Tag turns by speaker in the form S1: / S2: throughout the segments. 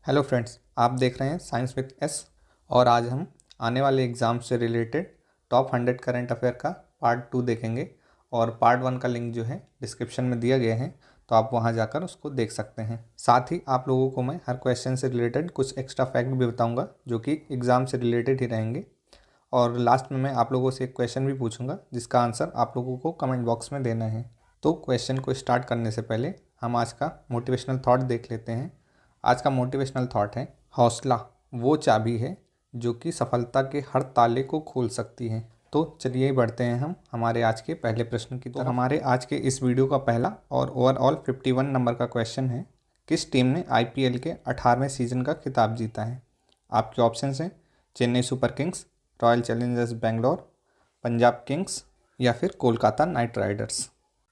S1: Hello friends, आप देख रहे हैं साइंस विद एस। और आज हम आने वाले एग्ज़ाम से रिलेटेड टॉप 100 करंट अफेयर का पार्ट 2 देखेंगे। और पार्ट 1 का लिंक जो है डिस्क्रिप्शन में दिया गया है, तो आप वहां जाकर उसको देख सकते हैं। साथ ही आप लोगों को मैं हर क्वेश्चन से रिलेटेड कुछ एक्स्ट्रा फैक्ट भी बताऊँगा जो कि एग्ज़ाम से रिलेटेड ही रहेंगे। और लास्ट में मैं आप लोगों से एक क्वेश्चन भी पूछूंगा जिसका आंसर आप लोगों को कमेंट बॉक्स में देना है। तो क्वेश्चन को स्टार्ट करने से पहले हम आज का मोटिवेशनल थॉट देख लेते हैं। आज का मोटिवेशनल थॉट है, हौसला वो चाबी है जो कि सफलता के हर ताले को खोल सकती है। तो चलिए बढ़ते हैं हम हमारे आज के पहले प्रश्न की तरफ। हमारे आज के इस वीडियो का पहला और ओवरऑल 51 नंबर का क्वेश्चन है, किस टीम ने IPL के 18वें सीजन का खिताब जीता है। आपके ऑप्शन हैं Chennai super Kings, royal Challengers Bangalore, Punjab Kings या फिर कोलकाता नाइट राइडर्स।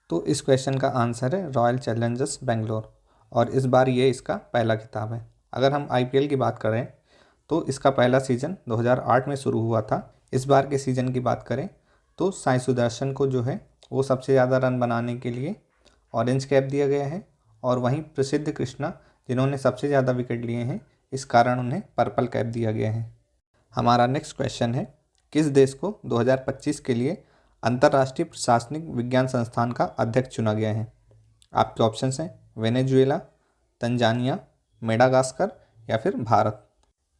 S1: तो इस क्वेश्चन का आंसर है रॉयल चैलेंजर्स बेंगलोर, और इस बार ये इसका पहला खिताब है। अगर हम IPL की बात करें तो इसका पहला सीज़न 2008 में शुरू हुआ था। इस बार के सीज़न की बात करें तो साई सुदर्शन को जो है वो सबसे ज़्यादा रन बनाने के लिए ऑरेंज कैप दिया गया है, और वहीं प्रसिद्ध कृष्णा जिन्होंने सबसे ज़्यादा विकेट लिए हैं, इस कारण उन्हें पर्पल कैप दिया गया है। हमारा नेक्स्ट क्वेश्चन है, किस देश को 2025 के लिए अंतर्राष्ट्रीय प्रशासनिक विज्ञान संस्थान का अध्यक्ष चुना गया है। आपके ऑप्शंस हैं वेनेजुएला, तंजानिया, मेडागास्कर या फिर भारत।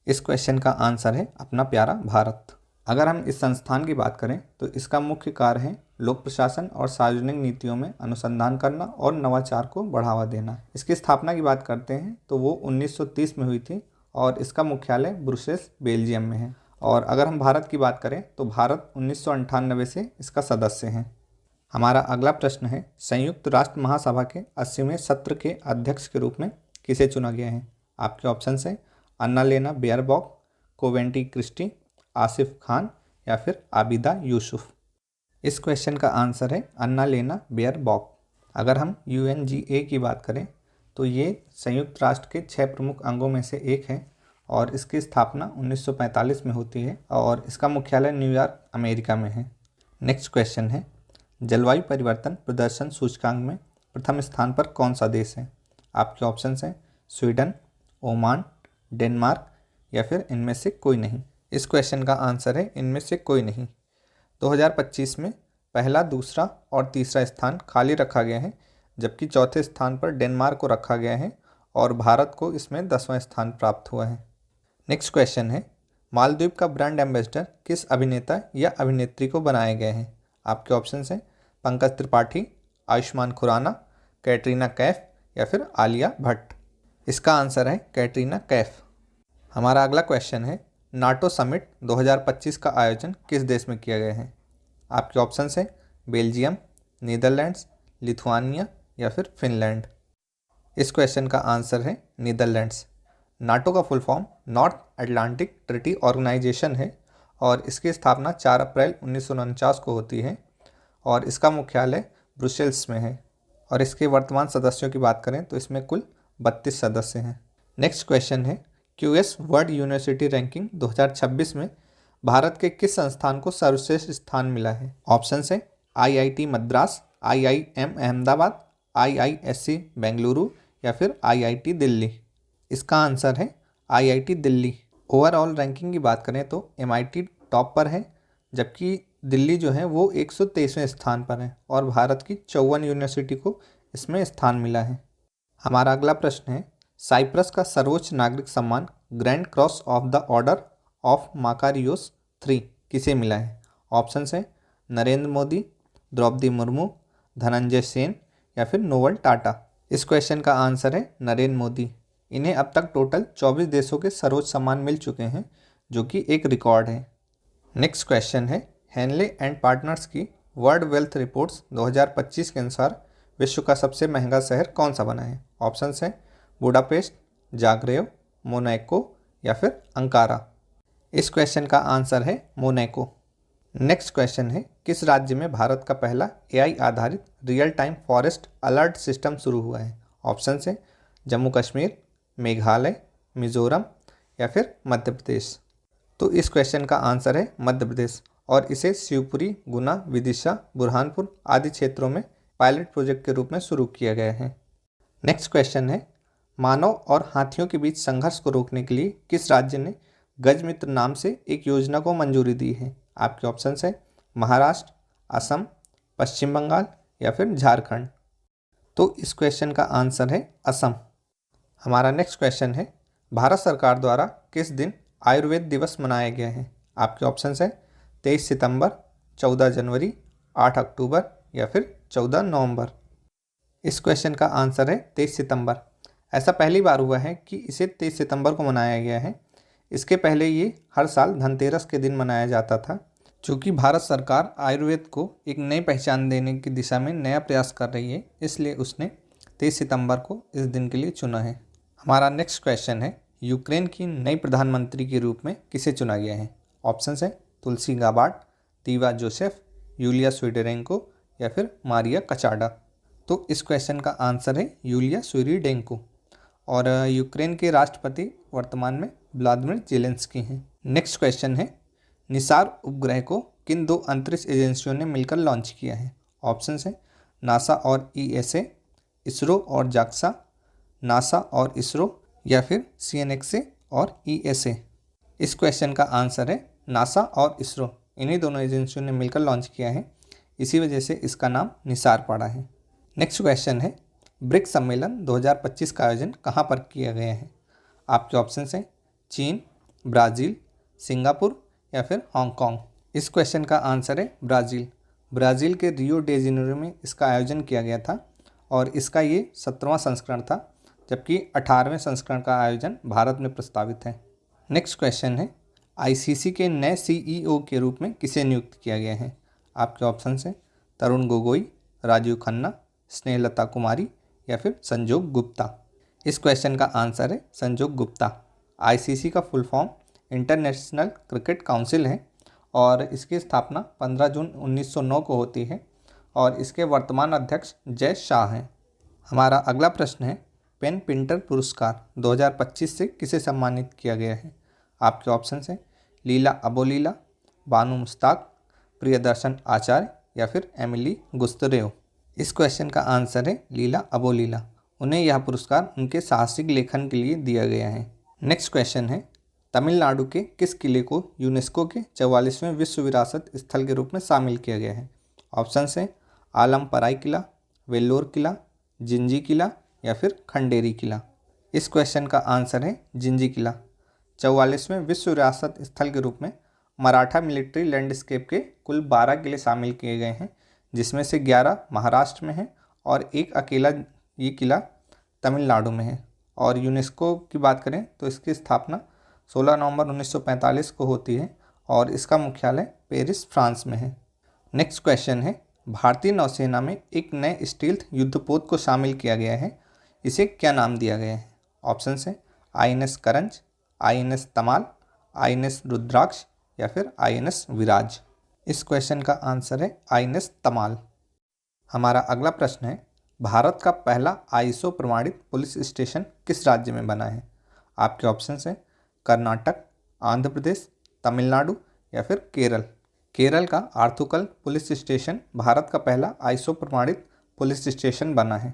S1: इस क्वेश्चन का आंसर है अपना प्यारा भारत। अगर हम इस संस्थान की बात करें तो इसका मुख्य कार्य है लोक प्रशासन और सार्वजनिक नीतियों में अनुसंधान करना और नवाचार को बढ़ावा देना। इसकी स्थापना की बात करते हैं तो वो 1930 में हुई थी, और इसका मुख्यालय ब्रुसेल्स बेल्जियम में है। और अगर हम भारत की बात करें तो भारत 1998 से इसका सदस्य है। हमारा अगला प्रश्न है, संयुक्त राष्ट्र महासभा के 80वें सत्र के अध्यक्ष के रूप में किसे चुना गया है। आपके ऑप्शन हैं अन्नालेना बेयरबॉक, कोवेंटी क्रिस्टी, आसिफ खान या फिर आबिदा यूसुफ। इस क्वेश्चन का आंसर है अन्नालेना बेयरबॉक। अगर हम UNGA की बात करें तो ये संयुक्त राष्ट्र के 6 प्रमुख अंगों में से एक है, और इसकी स्थापना 1945 में होती है, और इसका मुख्यालय न्यूयॉर्क अमेरिका में है। नेक्स्ट क्वेश्चन है, जलवायु परिवर्तन प्रदर्शन सूचकांक में प्रथम स्थान पर कौन सा देश है। आपके ऑप्शंस हैं स्वीडन, ओमान, डेनमार्क या फिर इनमें से कोई नहीं। इस क्वेश्चन का आंसर है इनमें से कोई नहीं। 2025 में पहला, दूसरा और तीसरा स्थान खाली रखा गया है, जबकि चौथे स्थान पर डेनमार्क को रखा गया है, और भारत को इसमें 10वां स्थान प्राप्त हुआ है। नेक्स्ट क्वेश्चन है, मालदीव का ब्रांड एम्बेसडर किस अभिनेता या अभिनेत्री को बनाया गया है। आपके ऑप्शन हैं पंकज त्रिपाठी, आयुष्मान खुराना, कैटरीना कैफ या फिर आलिया भट्ट। इसका आंसर है कैटरीना कैफ। हमारा अगला क्वेश्चन है, नाटो समिट 2025 का आयोजन किस देश में किया गया है। आपके ऑप्शन हैं बेल्जियम, नीदरलैंड्स, लिथुआनिया या फिर फिनलैंड। इस क्वेश्चन का आंसर है नीदरलैंड्स। नाटो का full form North Atlantic Treaty Organisation है, और इसकी स्थापना 4 अप्रैल 1949 को होती है, और इसका मुख्यालय ब्रुसेल्स में है। और इसके वर्तमान सदस्यों की बात करें तो इसमें कुल 32 सदस्य हैं। नेक्स्ट क्वेश्चन है, QS वर्ल्ड यूनिवर्सिटी रैंकिंग 2026 में भारत के किस संस्थान को सर्वश्रेष्ठ स्थान मिला है। ऑप्शन है IIT Madras, IIM Ahmedabad, IISc Bengaluru या फिर IIT दिल्ली। इसका आंसर है IIT दिल्ली। ओवरऑल रैंकिंग की बात करें तो MIT टॉप पर है, जबकि दिल्ली जो है वो 123वें स्थान पर है, और भारत की 54 यूनिवर्सिटी को इसमें स्थान मिला है। हमारा अगला प्रश्न है, साइप्रस का सर्वोच्च नागरिक सम्मान grand cross of the order of Makarios 3 किसे मिला है। ऑप्शन हैं नरेंद्र मोदी, द्रौपदी मुर्मू, धनंजय सेन या फिर नोवल टाटा। इस क्वेश्चन का आंसर है नरेंद्र मोदी। इन्हें अब तक टोटल 24 देशों के सर्वोच्च सम्मान मिल चुके हैं, जो कि एक रिकॉर्ड है। नेक्स्ट क्वेश्चन है, हेनले एंड पार्टनर्स की वर्ल्ड वेल्थ रिपोर्ट्स 2025 के अनुसार विश्व का सबसे महंगा शहर कौन सा बना है। ऑप्शन हैं बुडापेस्ट, जाग्रेव, मोनाको या फिर अंकारा। इस क्वेश्चन का आंसर है मोनाको। नेक्स्ट क्वेश्चन है, किस राज्य में भारत का पहला AI आधारित real time forest alert system शुरू हुआ है। ऑप्शन हैं जम्मू कश्मीर, मेघालय, मिजोरम या फिर मध्य प्रदेश। तो इस क्वेश्चन का आंसर है मध्य प्रदेश, और इसे शिवपुरी, गुना, विदिशा, बुरहानपुर आदि क्षेत्रों में पायलट प्रोजेक्ट के रूप में शुरू किया गया है। नेक्स्ट क्वेश्चन है, मानव और हाथियों के बीच संघर्ष को रोकने के लिए किस राज्य ने गजमित्र नाम से एक योजना को मंजूरी दी है? आपके ऑप्शंस है महाराष्ट्र, असम, पश्चिम बंगाल या फिर झारखंड। तो इस क्वेश्चन का आंसर है असम। हमारा नेक्स्ट क्वेश्चन है, भारत सरकार द्वारा किस दिन आयुर्वेद दिवस मनाया गया है? आपके ऑप्शंस है 23 सितंबर, 14 जनवरी, 8 अक्टूबर या फिर 14 नवंबर। इस क्वेश्चन का आंसर है 23 सितंबर। ऐसा पहली बार हुआ है कि इसे 23 सितंबर को मनाया गया है। इसके पहले ये हर साल धनतेरस के दिन मनाया जाता था। चूँकि भारत सरकार आयुर्वेद को एक नई पहचान देने की दिशा में नया प्रयास कर रही है, इसलिए उसने 23 सितंबर को इस दिन के लिए चुना है। हमारा नेक्स्ट क्वेश्चन है, यूक्रेन की नई प्रधानमंत्री के रूप में किसे चुना गया है? ऑप्शंस है तुलसी गाबार्ड, दीवा जोसेफ, यूलिया स्वीडेरेंको या फिर मारिया कचाडा। तो इस क्वेश्चन का आंसर है यूलिया स्वीडेरेंको। और यूक्रेन के राष्ट्रपति वर्तमान में व्लादिमीर जेलेंस्की हैं। नेक्स्ट क्वेश्चन है, निसार उपग्रह को किन दो अंतरिक्ष एजेंसियों ने मिलकर लॉन्च किया है? ऑप्शंस है नासा और ईएसए, इसरो और जाक्सा, नासा और इसरो या फिर सीएनएक्सए और ईएसए। इस क्वेश्चन का आंसर है नासा और इसरो। इन्हीं दोनों एजेंसियों ने मिलकर लॉन्च किया है, इसी वजह से इसका नाम निसार पड़ा है। नेक्स्ट क्वेश्चन है, ब्रिक्स सम्मेलन 2025 का आयोजन कहाँ पर किया गया है? आपके ऑप्शंस हैं चीन, ब्राज़ील, सिंगापुर या फिर हांगकांग। इस क्वेश्चन का आंसर है ब्राज़ील। ब्राज़ील के रियो डे जेनेरो में इसका आयोजन किया गया था और इसका ये 17वां संस्करण था, जबकि 18वें संस्करण का आयोजन भारत में प्रस्तावित है। नेक्स्ट क्वेश्चन है, आईसीसी के नए सीईओ के रूप में किसे नियुक्त किया गया है? आपके ऑप्शंस हैं तरुण गोगोई, राजीव खन्ना, स्नेहलता कुमारी या फिर संजोग गुप्ता। इस क्वेश्चन का आंसर है संजोग गुप्ता। आईसीसी का full form international cricket council है और इसकी स्थापना 15 जून 1909 को होती है और इसके वर्तमान अध्यक्ष जय शाह हैं। हमारा अगला प्रश्न है, पेन पिंटर पुरस्कार 2025 से किसे सम्मानित किया गया है? आपके ऑप्शंस हैं लीला अबोलीला, बानू मुश्ताक, प्रियदर्शन आचार्य या फिर एमिली गुस्तरेव। इस क्वेश्चन का आंसर है लीला अबोलीला। उन्हें यह पुरस्कार उनके साहसिक लेखन के लिए दिया गया है। नेक्स्ट क्वेश्चन है, तमिलनाडु के किस किले को यूनेस्को के 44वें विश्व विरासत स्थल के रूप में शामिल किया गया है? ऑप्शंस हैं आलमपराई किला, वेल्लोर किला, जिंजी किला या फिर खंडेरी किला। इस क्वेश्चन का आंसर है जिंजी किला। 44वें विश्व विरासत स्थल के रूप में मराठा मिलिट्री लैंडस्केप के कुल 12 किले शामिल किए गए हैं, जिसमें से 11 महाराष्ट्र में हैं और एक अकेला ये किला तमिलनाडु में है। और यूनेस्को की बात करें तो इसकी स्थापना 16 नवंबर 1945 को होती है और इसका मुख्यालय पेरिस, फ्रांस में है। नेक्स्ट क्वेश्चन है, भारतीय नौसेना में एक नए स्टील्थ युद्धपोत को शामिल किया गया है, इसे क्या नाम दिया गया है? ऑप्शंस हैं आईएनएस करंज, आईएनएस तमाल, आईएनएस रुद्राक्ष या फिर आईएनएस विराज। इस क्वेश्चन का आंसर है आईएनएस तमाल। हमारा अगला प्रश्न है, भारत का पहला आईएसओ प्रमाणित पुलिस स्टेशन किस राज्य में बना है? आपके ऑप्शंस हैं कर्नाटक, आंध्र प्रदेश, तमिलनाडु या फिर केरल। केरल का आर्थुकल पुलिस स्टेशन भारत का पहला आईएसओ प्रमाणित पुलिस स्टेशन बना है।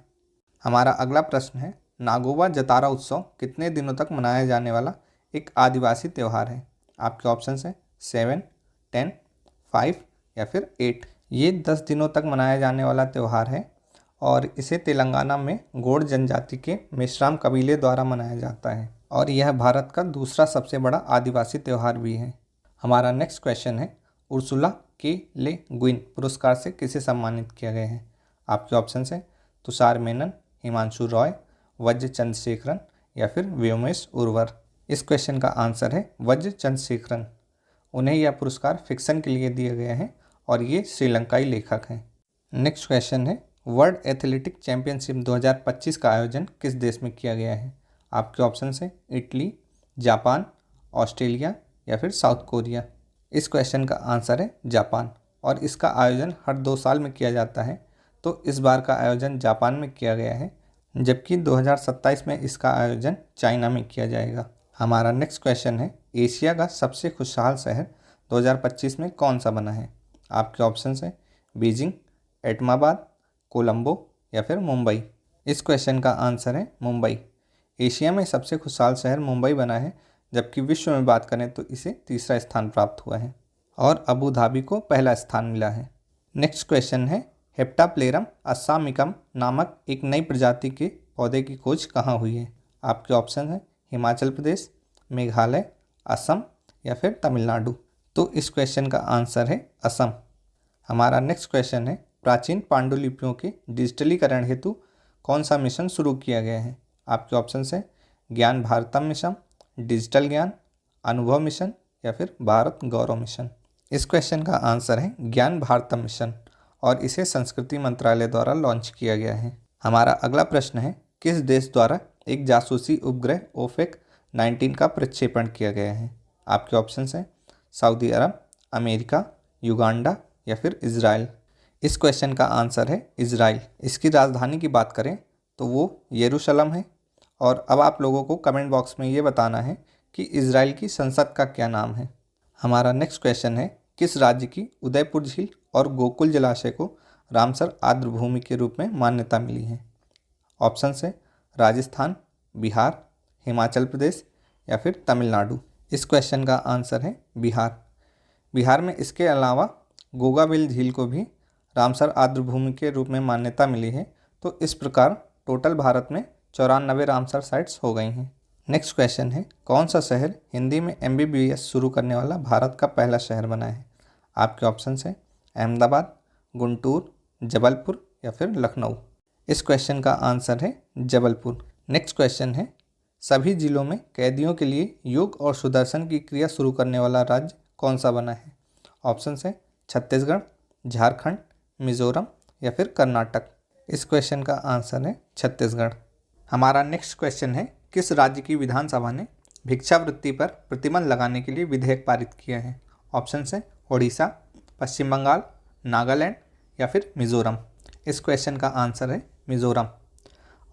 S1: हमारा अगला प्रश्न है, नागोबा जतारा उत्सव कितने दिनों तक मनाया जाने वाला एक आदिवासी त्यौहार है? आपके ऑप्शंस हैं 7, 10, 5 या फिर 8। ये 10 दिनों तक मनाया जाने वाला त्यौहार है और इसे तेलंगाना में गोंड जनजाति के मेश्राम कबीले द्वारा मनाया जाता है और यह भारत का दूसरा सबसे बड़ा आदिवासी त्यौहार भी है। हमारा नेक्स्ट क्वेश्चन है, उर्सुला के ले गुइन पुरस्कार से किसे सम्मानित किया गया है? आपके ऑप्शंस हैं तुषार मेनन, हिमांशु रॉय, वज्र चंद्रशेखरन या फिर व्योमेश उर्वर। इस क्वेश्चन का आंसर है वज्र चंद्रशेखरन। उन्हें यह पुरस्कार फिक्शन के लिए दिया गया है और ये श्रीलंकाई लेखक हैं। नेक्स्ट क्वेश्चन है, वर्ल्ड एथलेटिक चैंपियनशिप 2025 का आयोजन किस देश में किया गया है? आपके ऑप्शंस हैं इटली, जापान, ऑस्ट्रेलिया या फिर साउथ कोरिया। इस क्वेश्चन का आंसर है जापान और इसका आयोजन हर 2 साल में किया जाता है, तो इस बार का आयोजन जापान में किया गया है, जबकि 2027 में इसका आयोजन चाइना में किया जाएगा। हमारा नेक्स्ट क्वेश्चन है, एशिया का सबसे खुशहाल शहर 2025 में कौन सा बना है? आपके ऑप्शंस हैं बीजिंग, एटमाबाद, कोलंबो या फिर मुंबई। इस क्वेश्चन का आंसर है मुंबई। एशिया में सबसे खुशहाल शहर मुंबई बना है, जबकि विश्व में बात करें तो इसे तीसरा स्थान प्राप्त हुआ है और अबू धाबी को पहला स्थान मिला है। नेक्स्ट क्वेश्चन है, हेप्टाप्लेरम अस्सामिकम नामक एक नई प्रजाति के पौधे की खोज कहाँ हुई है? आपके ऑप्शन है हिमाचल प्रदेश, मेघालय, असम या फिर तमिलनाडु। तो इस क्वेश्चन का आंसर है असम। हमारा नेक्स्ट क्वेश्चन है, प्राचीन पांडुलिपियों के डिजिटलीकरण हेतु कौन सा मिशन शुरू किया गया है? आपके ऑप्शन है ज्ञान भारतम मिशन, डिजिटल ज्ञान, अनुभव मिशन या फिर भारत गौरव मिशन। इस क्वेश्चन का आंसर है ज्ञान भारतम मिशन और इसे संस्कृति मंत्रालय द्वारा लॉन्च किया गया है। हमारा अगला प्रश्न है, किस देश द्वारा एक जासूसी उपग्रह ओफेक 19 का प्रक्षेपण किया गया है? आपके ऑप्शन हैं सऊदी अरब, अमेरिका, युगांडा या फिर इजराइल। इस क्वेश्चन का आंसर है इजराइल। इसकी राजधानी की बात करें तो वो यरूशलेम है। और अब आप लोगों को कमेंट बॉक्स में ये बताना है कि इजराइल की संसद का क्या नाम है। हमारा नेक्स्ट क्वेश्चन है, किस राज्य की उदयपुर झील और गोकुल जलाशय को रामसर आर्द्र भूमि के रूप में मान्यता मिली है? ऑप्शन है राजस्थान, बिहार, हिमाचल प्रदेश या फिर तमिलनाडु। इस क्वेश्चन का आंसर है बिहार। बिहार में इसके अलावा गोगाबिल झील को भी रामसर आर्द्र भूमि के रूप में मान्यता मिली है। तो इस प्रकार टोटल भारत में 94 रामसर साइट्स हो गई हैं। नेक्स्ट क्वेश्चन है, कौन सा शहर हिंदी में MBBS शुरू करने वाला भारत का पहला शहर बना है? आपके ऑप्शन है अहमदाबाद, गुंटूर, जबलपुर या फिर लखनऊ। इस क्वेश्चन का आंसर है जबलपुर। नेक्स्ट क्वेश्चन है, सभी जिलों में कैदियों के लिए योग और सुदर्शन की क्रिया शुरू करने वाला राज्य कौन सा बना है? ऑप्शन है छत्तीसगढ़, झारखंड, मिजोरम या फिर कर्नाटक। इस क्वेश्चन का आंसर है छत्तीसगढ़। हमारा नेक्स्ट क्वेश्चन है, किस राज्य की विधानसभा ने भिक्षावृत्ति पर प्रतिबंध लगाने के लिए विधेयक पारित किया है? ऑप्शन है ओडिशा, पश्चिम बंगाल, नागालैंड या फिर मिजोरम। इस क्वेश्चन का आंसर है मिजोरम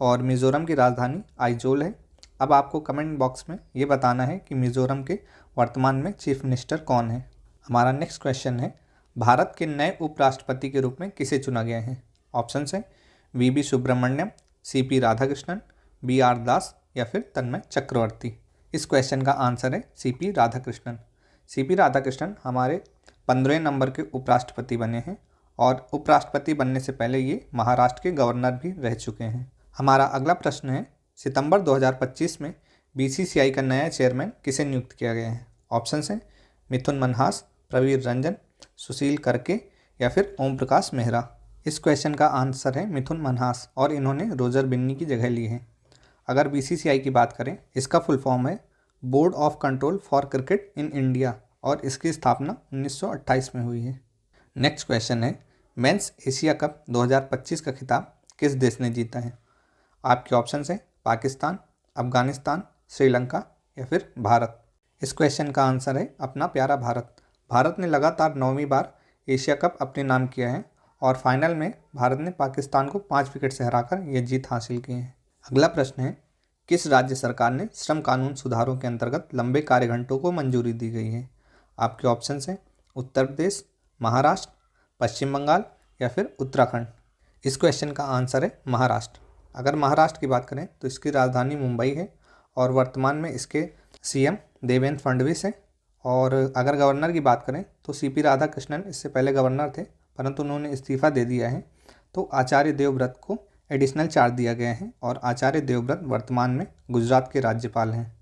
S1: और मिजोरम की राजधानी आइजोल है। अब आपको कमेंट बॉक्स में ये बताना है कि मिजोरम के वर्तमान में चीफ मिनिस्टर कौन है। हमारा नेक्स्ट क्वेश्चन है, भारत के नए उपराष्ट्रपति के रूप में किसे चुना गया है? ऑप्शन है VB Subramaniam, CP Radhakrishnan, BR दास या फिर तन्मय चक्रवर्ती। इस क्वेश्चन का आंसर है CP राधाकृष्णन। CP राधाकृष्णन हमारे 15वें नंबर के उपराष्ट्रपति बने हैं और उपराष्ट्रपति बनने से पहले ये महाराष्ट्र के गवर्नर भी रह चुके हैं। हमारा अगला प्रश्न है, सितंबर 2025 में BCCI का नया चेयरमैन किसे नियुक्त किया गया है? ऑप्शन है मिथुन मनहास, प्रवीर रंजन, सुशील करके या फिर ओम प्रकाश मेहरा। इस क्वेश्चन का आंसर है मिथुन मनहास और इन्होंने रोजर बिन्नी की जगह ली है। अगर BCCI की बात करें, इसका फुल फॉर्म है board of control for cricket in India और इसकी स्थापना 1928 में हुई है। नेक्स्ट क्वेश्चन है, मेंस एशिया कप 2025 का खिताब किस देश ने जीता है? आपके ऑप्शन है पाकिस्तान, अफगानिस्तान, श्रीलंका या फिर भारत। इस क्वेश्चन का आंसर है अपना प्यारा भारत। भारत ने लगातार 9वीं बार एशिया कप अपने नाम किया है और फाइनल में भारत ने पाकिस्तान को 5 विकेट से हराकर यह जीत हासिल की है। अगला प्रश्न है, किस राज्य सरकार ने श्रम कानून सुधारों के अंतर्गत लंबे कार्यघंटों को मंजूरी दी गई है? आपके ऑप्शन हैं उत्तर प्रदेश, महाराष्ट्र, पश्चिम बंगाल या फिर उत्तराखंड। इस क्वेश्चन का आंसर है महाराष्ट्र। अगर महाराष्ट्र की बात करें तो इसकी राजधानी मुंबई है और वर्तमान में इसके CM देवेंद्र फडणवीस हैं। और अगर गवर्नर की बात करें तो CP राधाकृष्णन इससे पहले गवर्नर थे, परंतु उन्होंने इस्तीफा दे दिया है। तो आचार्य देवव्रत को एडिशनल चार्ज दिया गया है और आचार्य देवव्रत वर्तमान में गुजरात के राज्यपाल हैं।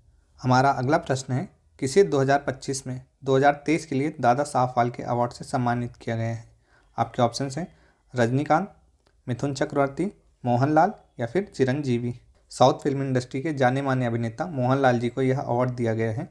S1: हमारा अगला प्रश्न है, किसे 2025 में 2023 के लिए दादा साहब फाल्के अवार्ड से सम्मानित किया गया है? आपके ऑप्शन हैं रजनीकांत, मिथुन चक्रवर्ती, मोहनलाल या फिर चिरंजीवी। साउथ फिल्म इंडस्ट्री के जाने माने अभिनेता मोहनलाल जी को यह अवार्ड दिया गया है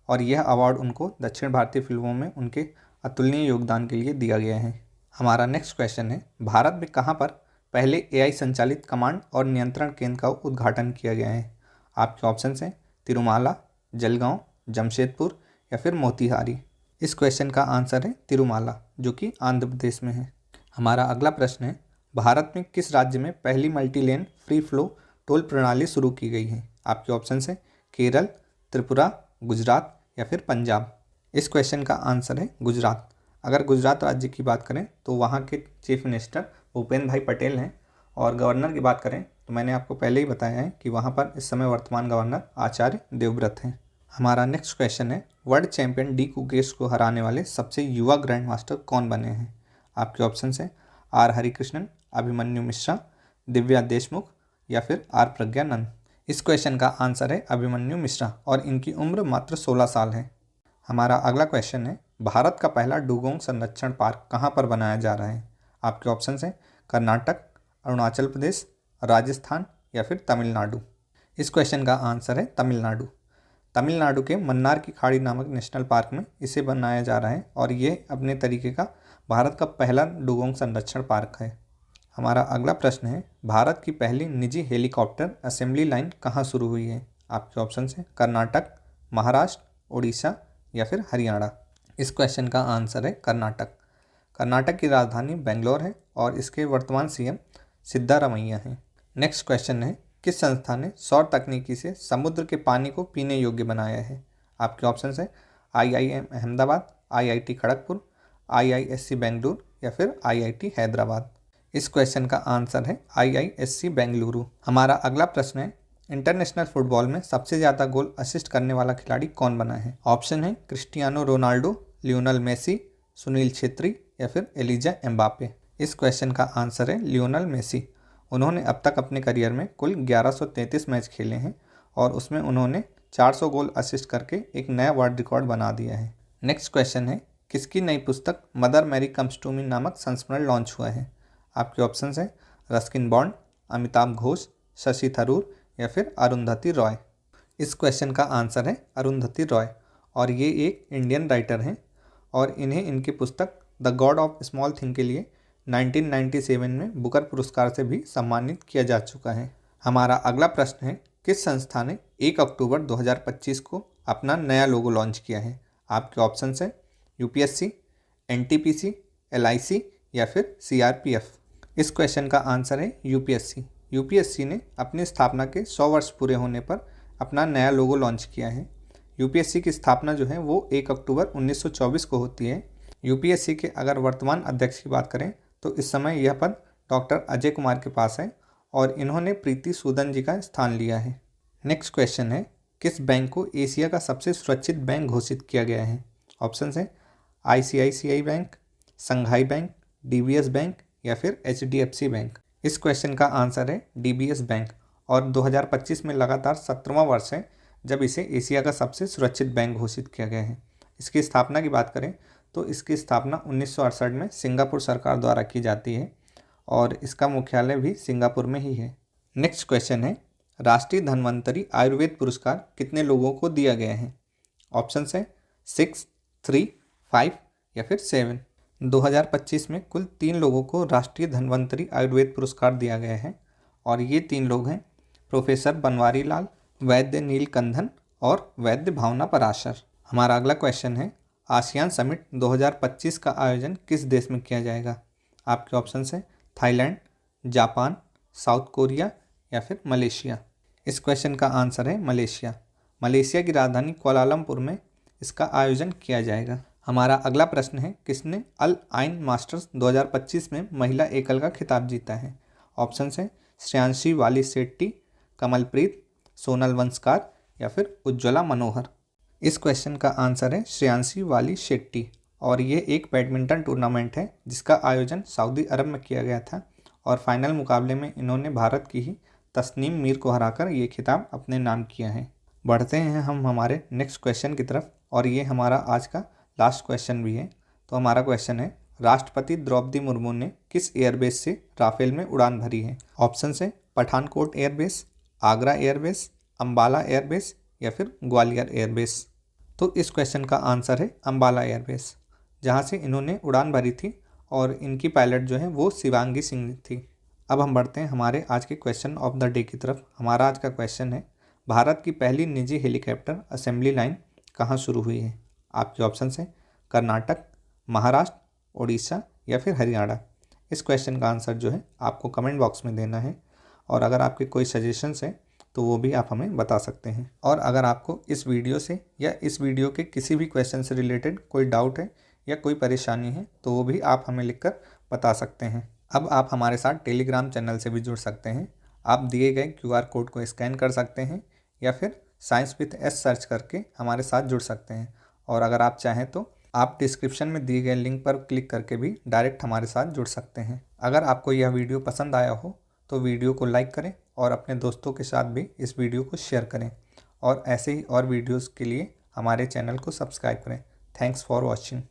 S1: और यह अवार्ड उनको दक्षिण भारतीय फिल्मों में उनके अतुलनीय योगदान के लिए दिया गया है। हमारा नेक्स्ट क्वेश्चन है, भारत में कहाँ पर पहले AI संचालित कमांड और नियंत्रण केंद्र का उद्घाटन किया गया है? आपके ऑप्शन हैं तिरुमाला, जलगांव, जमशेदपुर या फिर मोतिहारी। इस क्वेश्चन का आंसर है तिरुमाला, जो कि आंध्र प्रदेश में है। हमारा अगला प्रश्न है, भारत में किस राज्य में पहली मल्टीलेन फ्री फ्लो टोल प्रणाली शुरू की गई है? आपके ऑप्शन हैं केरल, त्रिपुरा, गुजरात या फिर पंजाब। इस क्वेश्चन का आंसर है गुजरात। अगर गुजरात राज्य की बात करें तो वहाँ के चीफ मिनिस्टर भूपेंद्र भाई पटेल हैं और गवर्नर की बात करें तो मैंने आपको पहले ही बताया है कि वहाँ पर इस समय वर्तमान गवर्नर आचार्य देवव्रत हैं। हमारा नेक्स्ट क्वेश्चन है, वर्ल्ड चैंपियन डी कुकेश को हराने वाले सबसे युवा ग्रैंड मास्टर कौन बने हैं? आपके ऑप्शन है आर हरिकृष्णन, अभिमन्यु मिश्रा, दिव्या देशमुख या फिर आर प्रज्ञानंद। इस क्वेश्चन का आंसर है अभिमन्यु मिश्रा और इनकी उम्र मात्र 16 साल है। हमारा अगला क्वेश्चन है, भारत का पहला डुगोंग संरक्षण पार्क कहाँ पर बनाया जा रहा है? आपके ऑप्शन है कर्नाटक, अरुणाचल प्रदेश, राजस्थान या फिर तमिलनाडु। इस क्वेश्चन का आंसर है तमिलनाडु। तमिलनाडु के मन्नार की खाड़ी नामक नेशनल पार्क में इसे बनाया जा रहा है और ये अपने तरीके का भारत का पहला डुगोंग संरक्षण पार्क है। हमारा अगला प्रश्न है, भारत की पहली निजी हेलीकॉप्टर असेंबली लाइन कहाँ शुरू हुई है? आपके ऑप्शन है कर्नाटक, महाराष्ट्र, उड़ीसा या फिर हरियाणा। इस क्वेश्चन का आंसर है कर्नाटक। कर्नाटक की राजधानी बेंगलोर है और इसके वर्तमान सीएम सिद्धारमैया हैं। नेक्स्ट क्वेश्चन है, किस संस्था ने सौर तकनीकी से समुद्र के पानी को पीने योग्य बनाया है? आपके ऑप्शन है IIM Ahmedabad, IIT Kharagpur, IISc Bengaluru या फिर IIT हैदराबाद। इस क्वेश्चन का आंसर है IISc बेंगलुरु। हमारा अगला प्रश्न है, इंटरनेशनल फुटबॉल में सबसे ज़्यादा गोल असिस्ट करने वाला खिलाड़ी कौन बना है? ऑप्शन है Cristiano Ronaldo, Lionel Messi, Sunil Chhetri या फिर एलिजा एम्बापे। इस क्वेश्चन का आंसर है लियोनल मेसी। उन्होंने अब तक अपने करियर में कुल 1133 मैच खेले हैं और उसमें उन्होंने 400 गोल असिस्ट करके एक नया वर्ल्ड रिकॉर्ड बना दिया है। नेक्स्ट क्वेश्चन है, किसकी नई पुस्तक mother Mary comes to me नामक संस्मरण लॉन्च हुआ है? आपके ऑप्शन है रस्किन बॉन्ड, अमिताभ घोष, शशि थरूर या फिर अरुंधति रॉय। इस क्वेश्चन का आंसर है अरुंधति रॉय और ये एक इंडियन राइटर हैं और इन्हें इनकी पुस्तक the God of small thing के लिए 1997 में बुकर पुरस्कार से भी सम्मानित किया जा चुका है। हमारा अगला प्रश्न है, किस संस्था ने 1 अक्टूबर 2025 को अपना नया लोगो लॉन्च किया है? आपके ऑप्शन है UPSC, NTPC, LIC या फिर CRPF। इस क्वेश्चन का आंसर है UPSC। UPSC ने अपनी स्थापना के 100 वर्ष पूरे होने पर अपना नया लोगो लॉन्च किया है। UPSC की स्थापना जो है वो 1 अक्टूबर 1924 को होती है। UPSC के अगर वर्तमान अध्यक्ष की बात करें तो इस समय यह पद डॉक्टर अजय कुमार के पास है और इन्होंने प्रीति सूदन जी का स्थान लिया है। नेक्स्ट क्वेश्चन है, किस बैंक को एशिया का सबसे सुरक्षित बैंक घोषित किया गया है? ऑप्शन है ICICI बैंक, संघाई बैंक, DBS बैंक या फिर HDFC बैंक। इस क्वेश्चन का आंसर है DBS बैंक और 2025 में लगातार 17वां वर्ष है जब इसे एशिया का सबसे सुरक्षित बैंक घोषित किया गया है। इसकी स्थापना की बात करें तो इसकी स्थापना 1968 में सिंगापुर सरकार द्वारा की जाती है और इसका मुख्यालय भी सिंगापुर में ही है। नेक्स्ट क्वेश्चन है, राष्ट्रीय धन्वंतरी आयुर्वेद पुरस्कार कितने लोगों को दिया गया है? ऑप्शन है 6, 3, 5 या फिर 7। 2025 में कुल 3 लोगों को राष्ट्रीय धन्वंतरी आयुर्वेद पुरस्कार दिया गया है और ये 3 लोग हैं प्रोफेसर बनवारी लाल, वैद्य नीलकंठन और वैद्य भावना पराशर। हमारा अगला क्वेश्चन है, आसियान समिट 2025 का आयोजन किस देश में किया जाएगा? आपके ऑप्शन है थाईलैंड, जापान, साउथ कोरिया या फिर मलेशिया। इस क्वेश्चन का आंसर है मलेशिया। मलेशिया की राजधानी कुआलालंपुर में इसका आयोजन किया जाएगा। हमारा अगला प्रश्न है, किसने अल आइन मास्टर्स 2025 में महिला एकल का खिताब जीता है? ऑप्शन है श्रेयांशी वाली शेट्टी, कमलप्रीत, सोनल वंशकार या फिर उज्ज्वला मनोहर। इस क्वेश्चन का आंसर है श्रेयांशी वाली शेट्टी और ये एक बैडमिंटन टूर्नामेंट है जिसका आयोजन सऊदी अरब में किया गया था और फाइनल मुकाबले में इन्होंने भारत की ही तस्नीम मीर को हराकर ये खिताब अपने नाम किया है। बढ़ते हैं हम हमारे नेक्स्ट क्वेश्चन की तरफ और ये हमारा आज का लास्ट क्वेश्चन भी है। तो हमारा क्वेश्चन है, राष्ट्रपति द्रौपदी मुर्मू ने किस एयरबेस से राफेल में उड़ान भरी है? ऑप्शन है Pathankot airbase, Agra airbase, Ambala airbase या फिर ग्वालियर एयरबेस। तो इस क्वेश्चन का आंसर है अम्बाला एयरबेस, जहां से इन्होंने उड़ान भरी थी और इनकी पायलट जो है वो शिवांगी सिंह थी। अब हम बढ़ते हैं हमारे आज के क्वेश्चन ऑफ द डे की तरफ। हमारा आज का क्वेश्चन है, भारत की पहली निजी हेलीकॉप्टर असेंबली लाइन कहाँ शुरू हुई है? आपके ऑप्शन है कर्नाटक, महाराष्ट्र, उड़ीसा या फिर हरियाणा। इस क्वेश्चन का आंसर जो है आपको कमेंट बॉक्स में देना है और अगर आपके कोई सजेशंस हैं तो वो भी आप हमें बता सकते हैं। और अगर आपको इस वीडियो से या इस वीडियो के किसी भी क्वेश्चन से रिलेटेड कोई डाउट है या कोई परेशानी है तो वो भी आप हमें लिखकर बता सकते हैं। अब आप हमारे साथ टेलीग्राम चैनल से भी जुड़ सकते हैं। आप दिए गए QR कोड को स्कैन कर सकते हैं या फिर साइंस विद एस सर्च करके हमारे साथ जुड़ सकते हैं। और अगर आप चाहें तो आप डिस्क्रिप्शन में दिए गए लिंक पर क्लिक करके भी डायरेक्ट हमारे साथ जुड़ सकते हैं। अगर आपको यह वीडियो पसंद आया हो तो वीडियो को लाइक करें और अपने दोस्तों के साथ भी इस वीडियो को शेयर करें, और ऐसे ही और वीडियोस के लिए हमारे चैनल को सब्सक्राइब करें। Thanks for watching.